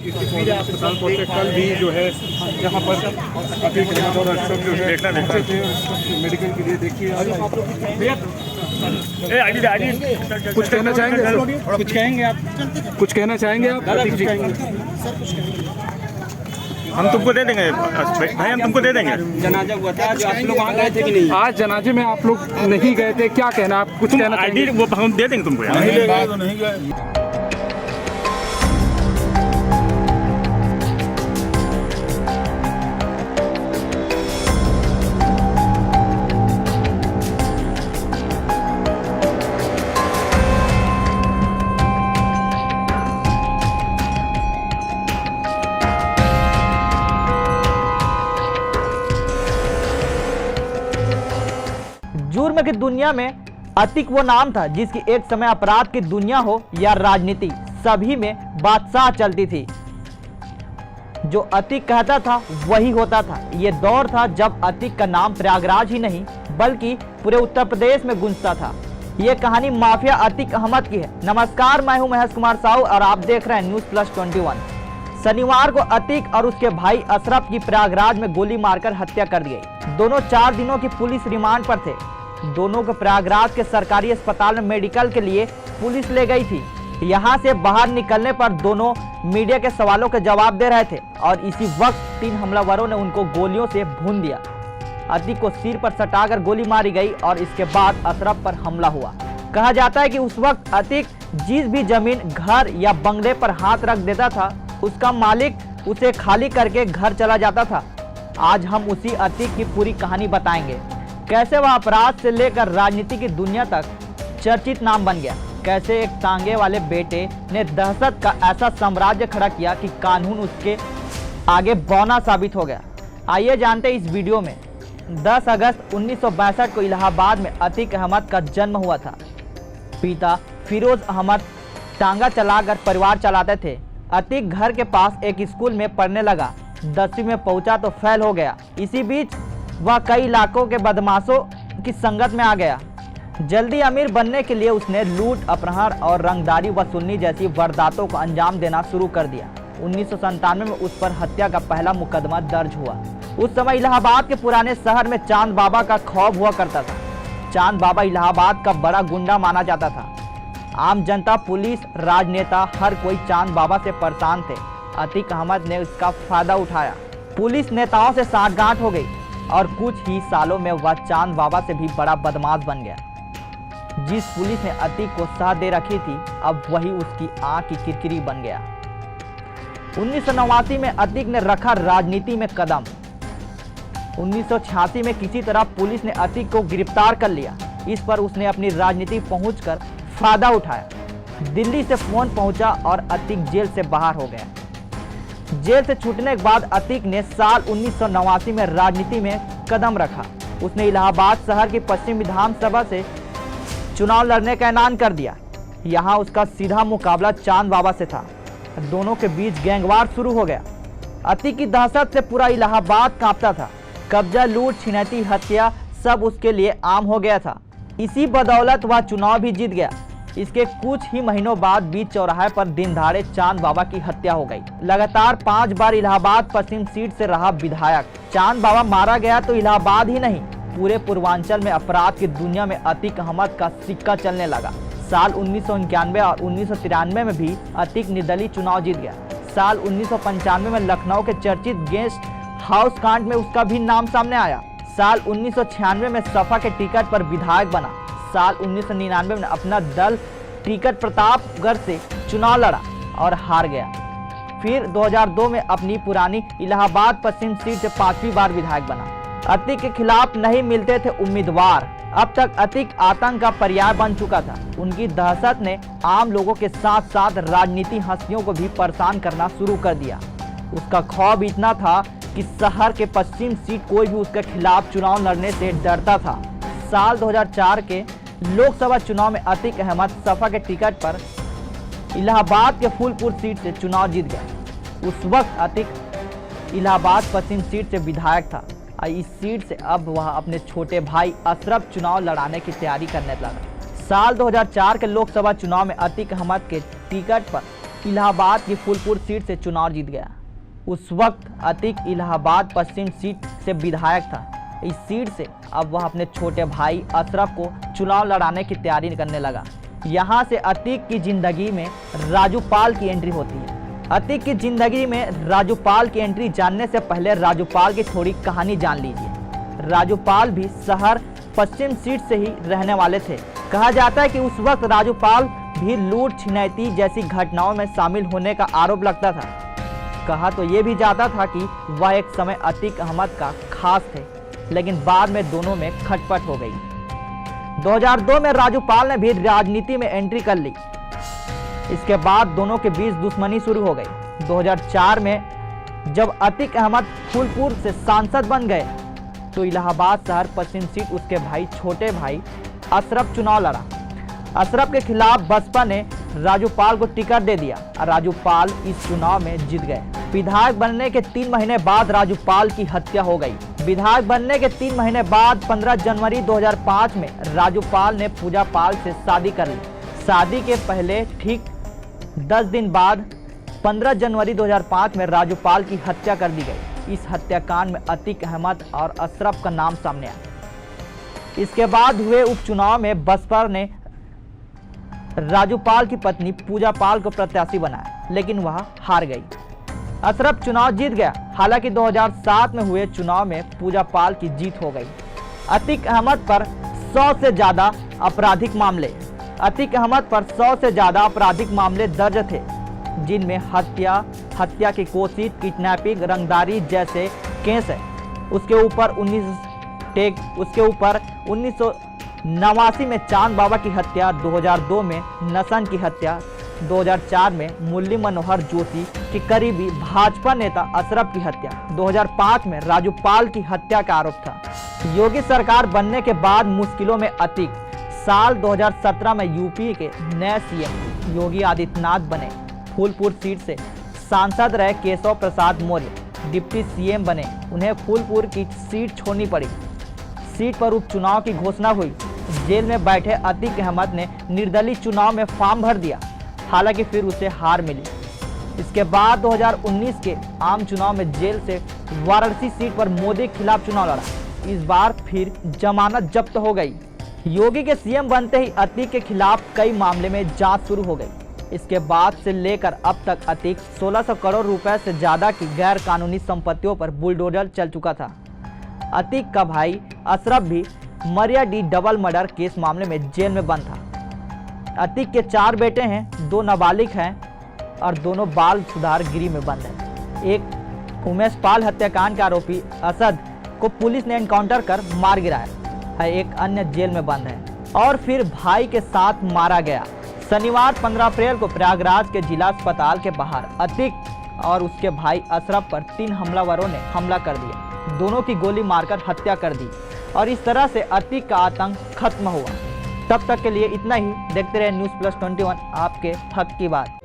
अस्पताल पहुंचे। कल भी जो है यहाँ पर अतीक अहमद और अशरफ जो है पहुंचे थे मेडिकल के लिए। देखिए कुछ कहना चाहेंगे? कुछ कहेंगे आप? कुछ कहना चाहेंगे आप अतीक जी? हम तुमको दे देंगे भाई, हम तुमको दे देंगे। जनाजा हुआ था, जो आप लोग वहाँ गए थे कि नहीं? आज जनाजे में आप लोग नहीं गए थे, क्या कहना आप? कुछ कहना आईडी वो हम दे देंगे तुमको। नहीं ले गए तो नहीं गए। जुर्म की दुनिया में अतीक वो नाम था जिसकी एक समय अपराध की दुनिया हो या राजनीति, सभी में बादशाह चलती थी। जो अतीक कहता था वही होता था। ये दौर था जब अतीक का नाम प्रयागराज ही नहीं बल्कि पूरे उत्तर प्रदेश में गूंजता था। ये कहानी माफिया अतीक अहमद की है। नमस्कार, मैं हूं महेश कुमार साहू और आप देख रहे हैं News+21। शनिवार को अतीक और उसके भाई अशरफ की प्रयागराज में गोली मारकर हत्या कर दी गई। दोनों 4 दिनों की पुलिस रिमांड पर थे। दोनों को प्रयागराज के सरकारी अस्पताल में मेडिकल के लिए पुलिस ले गई थी। यहां से बाहर निकलने पर दोनों मीडिया के सवालों के जवाब दे रहे थे और इसी वक्त 3 हमलावरों ने उनको गोलियों से भून दिया। अतीक को सिर पर सटाकर गोली मारी गई और इसके बाद अशरफ पर हमला हुआ। कहा जाता है कि उस वक्त अतीक जिस भी जमीन, घर या बंगले पर हाथ रख देता था उसका मालिक उसे खाली करके घर चला जाता था। आज हम उसी अतीक की पूरी कहानी बताएंगे। कैसे वह अपराध से लेकर राजनीति की दुनिया तक चर्चित नाम बन गया। कैसे एक तांगे वाले बेटे ने दहशत का ऐसा साम्राज्य खड़ा किया कि कानून उसके आगे बौना साबित हो गया। आइए जानते हैं इस वीडियो में। 10 अगस्त 1962 को इलाहाबाद में अतीक अहमद का जन्म हुआ था। पिता फिरोज अहमद टांगा चलाकर परिवार चलाते थे। अतीक घर के पास एक स्कूल में पढ़ने लगा। 10वीं में पहुंचा तो फेल हो गया। इसी बीच वह कई इलाकों के बदमाशों की संगत में आ गया। जल्दी अमीर बनने के लिए उसने लूट, अपहरण और रंगदारी वसूलने जैसी वारदातों को अंजाम देना शुरू कर दिया। 1997 में उस पर हत्या का पहला मुकदमा दर्ज हुआ। उस समय इलाहाबाद के पुराने शहर में चांद बाबा का खौफ हुआ करता था। चांद बाबा इलाहाबाद का बड़ा गुंडा माना जाता था। आम जनता, पुलिस, राजनेता हर कोई चांद बाबा से परेशान थे। अतीक अहमद ने इसका फायदा उठाया। पुलिस नेताओं से साठगांठ हो गई और कुछ ही सालों में वह चांद बाबा से भी बड़ा बदमाश बन गया। जिस पुलिस ने अतीक को साथ दे रखी थी अब वही उसकी आंख की किरकिरी बन गया। 1989 में अतीक ने रखा राजनीति में कदम। 1986 में किसी तरह पुलिस ने अतीक को गिरफ्तार कर लिया। इस पर उसने अपनी राजनीति पहुंचकर फायदा उठाया। दिल्ली से फोन पहुंचा और अतीक जेल से बाहर हो गया। जेल से छूटने के बाद अतीक ने साल 1989 में राजनीति में कदम रखा। उसने इलाहाबाद शहर की पश्चिम विधानसभा से चुनाव लड़ने का ऐलान कर दिया। यहां उसका सीधा मुकाबला चांद बाबा से था। दोनों के बीच गैंगवार शुरू हो गया। अतीक की दहशत से पूरा इलाहाबाद कांपता था। कब्जा, लूट, छिनैती, हत्या सब उसके लिए आम हो गया था। इसी बदौलत वह चुनाव भी जीत गया। इसके कुछ ही महीनों बाद बीच चौराहे पर दिन दहाड़े चांद बाबा की हत्या हो गई। लगातार 5 बार इलाहाबाद पश्चिम सीट से रहा विधायक चांद बाबा मारा गया तो इलाहाबाद ही नहीं पूरे पूर्वांचल में अपराध की दुनिया में अतीक अहमद का सिक्का चलने लगा। साल 1991 और 1993 में भी अतीक निर्दलीय चुनाव जीत गया। साल 1995 में लखनऊ के चर्चित गेस्ट हाउस कांड में उसका भी नाम सामने आया। साल 1996 में सपा के टिकट पर विधायक बना। साल 1999 में अपना दल टिकट प्रतापगढ़ से चुनाव लड़ा और हार गया। फिर 2002 में अपनी पुरानी इलाहाबाद पश्चिम सीट से 5वीं बार विधायक बना। अतीक के खिलाफ नहीं मिलते थे उम्मीदवार। अब तक अतीक आतंक का पर्याय बन चुका था। उनकी दहशत ने आम लोगों के साथ साथ राजनीति हस्तियों को भी परेशान करना शुरू कर दिया। उसका खौफ इतना था कि शहर के पश्चिम सीट कोई भी उसके खिलाफ चुनाव लड़ने से डरता था। साल 2004 के लोकसभा चुनाव में अतीक अहमद सपा के टिकट पर इलाहाबाद के फूलपुर सीट से चुनाव जीत गया। उस वक्त अतीक इलाहाबाद पश्चिम सीट से विधायक था। इस सीट से अब वह अपने छोटे भाई अशरफ चुनाव लड़ाने की तैयारी करने लगा। साल 2004 के लोकसभा चुनाव में अतीक अहमद के टिकट पर इलाहाबाद की फूलपुर सीट से चुनाव जीत गया। उस वक्त अतीक इलाहाबाद पश्चिम सीट से विधायक था। इस सीट से अब वह अपने छोटे भाई अशरफ को चुनाव लड़ाने की तैयारी करने लगा। यहाँ से अतीक की जिंदगी में राजू पाल की एंट्री होती है। अतीक की जिंदगी में राजू पाल की एंट्री जानने से पहले राजू पाल की थोड़ी कहानी जान लीजिए। राजू पाल भी शहर पश्चिम सीट से ही रहने वाले थे। कहा जाता है कि उस वक्त राजू पाल भी लूट छिनैती जैसी घटनाओं में शामिल होने का आरोप लगता था। कहा तो ये भी जाता था कि वह एक समय अतीक अहमद का खास थे, लेकिन बाद में दोनों में खटपट हो गई। 2002 में राजू पाल ने भी राजनीति में एंट्री कर ली। इसके बाद दोनों के बीच दुश्मनी शुरू हो गई। 2004 में जब अतीक अहमद फूलपुर से सांसद बन गए तो इलाहाबाद शहर पश्चिम सीट उसके भाई छोटे भाई अशरफ चुनाव लड़ा। अशरफ के खिलाफ बसपा ने राजू पाल को टिकट दे दिया और राजू पाल इस चुनाव में जीत गए। विधायक बनने के 3 महीने बाद राजू पाल की हत्या हो गई। विधायक बनने के 3 महीने बाद 15 जनवरी 2005 में राजू पाल ने पूजा पाल से शादी कर ली। शादी के पहले ठीक 10 दिन बाद 15 जनवरी 2005 में राजू पाल की हत्या कर दी गई। इस हत्याकांड में अतीक अहमद और अशरफ का नाम सामने आया। इसके बाद हुए उपचुनाव में बसपा ने राजू पाल की पत्नी पूजा पाल को प्रत्याशी बनाया, लेकिन वह हार गई। अशरफ चुनाव जीत गया। हालांकि 2007 में हुए चुनाव में पूजा पाल की जीत हो गई। अतीक अहमद पर 100 से ज्यादा आपराधिक मामले दर्ज थे, जिनमें हत्या की कोशिश, किडनैपिंग, रंगदारी जैसे केस है। उसके ऊपर 1989 में चांद बाबा की हत्या, 2002 में नसन की हत्या, 2004 में मुरली मनोहर जोशी के करीबी भाजपा नेता अशरफ की हत्या, 2005 में राजू पाल की हत्या का आरोप था। योगी सरकार बनने के बाद मुश्किलों में अतीक। साल 2017 में यूपी के नए सीएम योगी आदित्यनाथ बने। फूलपुर सीट से सांसद रहे केशव प्रसाद मौर्य डिप्टी सीएम बने। उन्हें फूलपुर की सीट छोड़नी पड़ी। सीट पर उपचुनाव की घोषणा हुई। जेल में बैठे अतीक अहमद ने निर्दलीय चुनाव में फॉर्म भर दिया, हालांकि फिर उसे हार मिली। इसके बाद 2019 के आम चुनाव में जेल से वाराणसी सीट पर मोदी के खिलाफ चुनाव लड़ा। इस बार फिर जमानत जब्त हो गई। योगी के सीएम बनते ही अतीक के खिलाफ कई मामले में जांच शुरू हो गई। इसके बाद से लेकर अब तक अतीक 1600 करोड़ रुपए से ज्यादा की गैर कानूनी संपत्तियों पर बुलडोजर चल चुका था। अतीक का भाई अशरफ भी मरिया डी डबल मर्डर केस मामले में जेल में बंद था। अतीक के 4 बेटे हैं, 2 नाबालिग हैं और दोनों बाल सुधार गृह में बंद हैं। एक उमेश पाल हत्याकांड के आरोपी असद को पुलिस ने एनकाउंटर कर मार गिराया है, एक अन्य जेल में बंद है और फिर भाई के साथ मारा गया। शनिवार 15 अप्रैल को प्रयागराज के जिला अस्पताल के बाहर अतीक और उसके भाई अशरफ पर 3 हमलावरों ने हमला कर दिया। दोनों की गोली मारकर हत्या कर दी और इस तरह से अतीक का आतंक खत्म हुआ। तब तक के लिए इतना ही। देखते रहे News+21, आपके हक की बात।